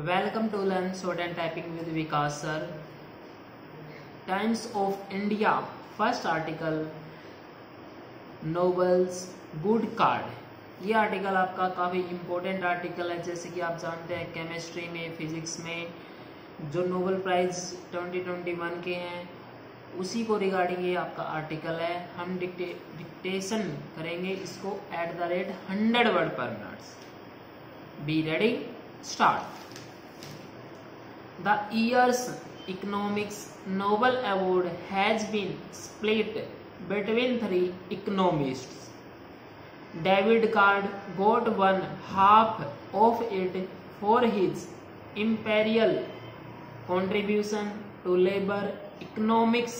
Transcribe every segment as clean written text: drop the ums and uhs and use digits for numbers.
Welcome to Learn Short and Typing with Vikas sir. Times of India. First article, nobles good card. ये article आपका काफ़ी important article है। जैसे कि आप जानते हैं केमिस्ट्री में, फिजिक्स में जो नोबेल प्राइज़ 2021 के हैं उसी को रिगार्डिंग ये आपका आर्टिकल है। हम डिक्टेशन करेंगे इसको @100 वर्ड पर minute. Be ready, start. The year's economics Nobel Award has been split between three economists. David Card got one half of it for his imperial contribution to labor economics.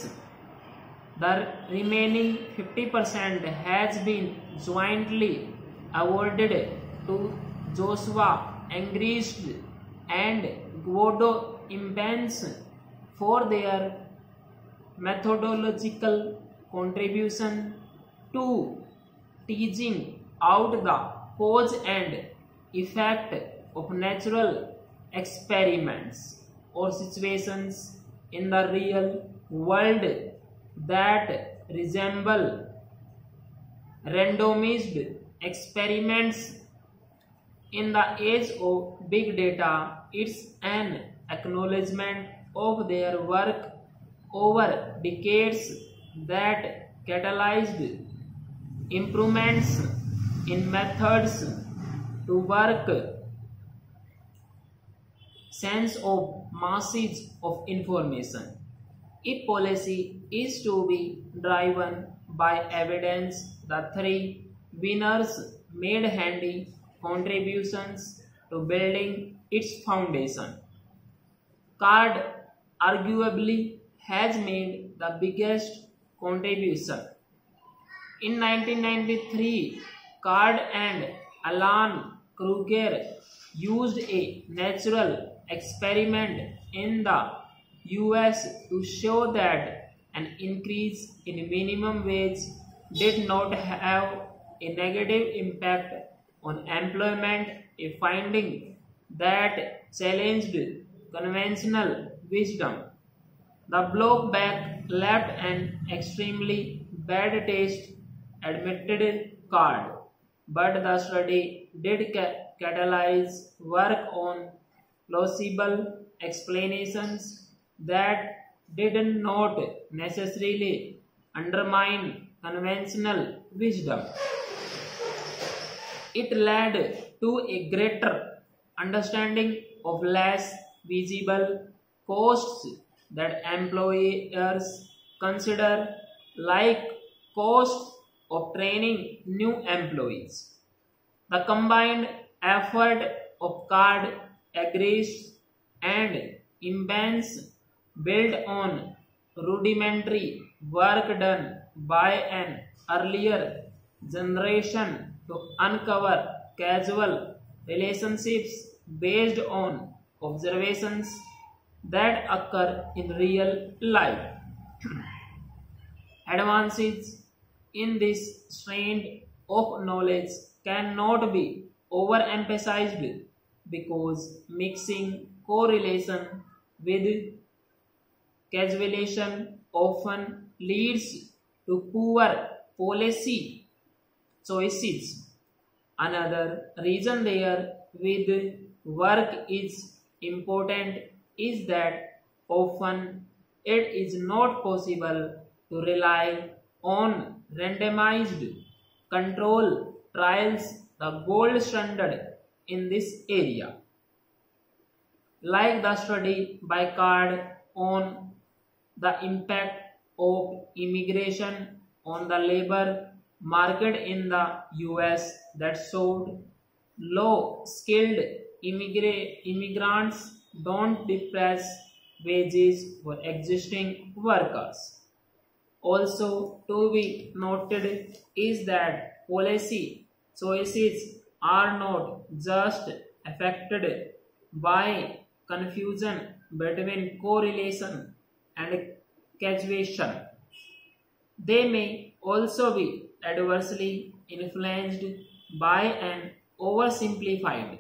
The remaining 50% has been jointly awarded to Joshua Angrist and Guido Imbens for their methodological contribution to teasing out the cause and effect of natural experiments or situations in the real world that resemble randomized experiments. In the age of big data, it's an acknowledgement of their work over decades that catalyzed improvements in methods to work sense of masses of information. If policy is to be driven by evidence, the three winners made handy contributions to building its foundation. Card arguably has made the biggest contribution. In 1993, Card and Alan Kruger used a natural experiment in the US to show that an increase in minimum wage did not have a negative impact on employment, a finding that challenged conventional wisdom. The blowback left an extremely bad taste, admitted Card, but the study did catalyze work on plausible explanations that did not necessarily undermine conventional wisdom. It led to a greater understanding of less visible costs that employers consider, like costs of training new employees. The combined effort of Card, Angrist, and Imbens built on rudimentary work done by an earlier generation to uncover causal relationships based on observations that occur in real life. Advances in this strand of knowledge cannot be overemphasized because mixing correlation with causation often leads to poor policy choices. Another reason their with work is important is that often it is not possible to rely on randomized control trials, the gold standard in this area. Like the study by Card on the impact of immigration on the labor market in the US that showed low-skilled immigrants don't depress wages for existing workers. Also to be noted is that policy choices are not just affected by confusion between correlation and causation. They may also be adversely influenced by an oversimplified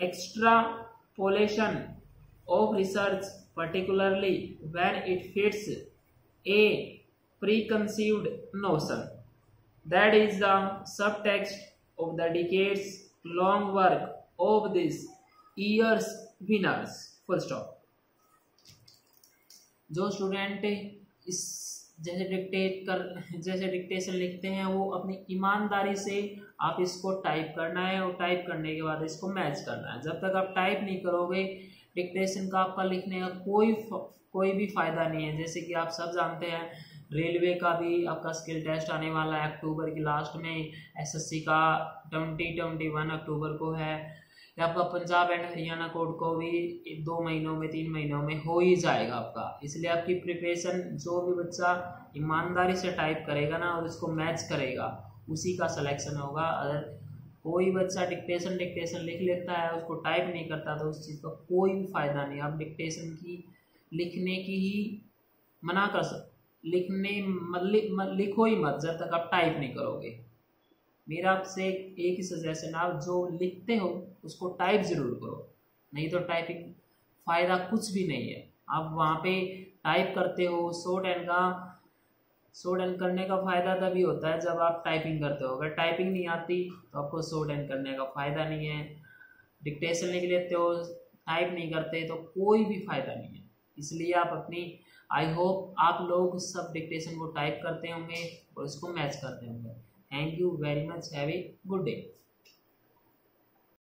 extra extrapolation of research, particularly when it fits a preconceived notion. That is the subtext of the decades-long work of these year's winners. Full stop. जो student इस जैसे dictation लिखते हैं वो अपनी ईमानदारी से आप इसको टाइप करना है और टाइप करने के बाद इसको मैच करना है। जब तक आप टाइप नहीं करोगे डिक्टेशन का आपका लिखने का कोई भी फायदा नहीं है। जैसे कि आप सब जानते हैं रेलवे का भी आपका स्किल टेस्ट आने वाला है अक्टूबर की लास्ट में, एसएससी का 2021 अक्टूबर को है, आपका पंजाब एंड हरियाणा कोड को भी 2 महीनों में 3 महीनों में हो ही जाएगा आपका। इसलिए आपकी प्रिपरेशन जो भी बच्चा ईमानदारी से टाइप करेगा ना और उसको मैच करेगा उसी का सिलेक्शन होगा। अगर कोई बच्चा डिक्टेशन लिख लेता है उसको टाइप नहीं करता तो उस चीज़ का कोई भी फायदा नहीं। आप डिक्टेशन की लिखने की ही मना कर सकते, लिखो ही मत जब तक आप टाइप नहीं करोगे। मेरा आपसे एक ही सजेशन, आप जो लिखते हो उसको टाइप जरूर करो, नहीं तो टाइपिंग फ़ायदा कुछ भी नहीं है। आप वहाँ पे टाइप करते हो, शॉर्ट एंड करने का फ़ायदा तभी होता है जब आप टाइपिंग करते हो। अगर टाइपिंग नहीं आती तो आपको शॉर्ट एंड करने का फ़ायदा नहीं है। डिक्टेशन लिख लेते हो, टाइप नहीं करते तो कोई भी फ़ायदा नहीं है। इसलिए आप अपनी आई होप आप लोग सब डिक्टेशन को टाइप करते होंगे और इसको मैच करते होंगे। Thank you very much. Have a good day.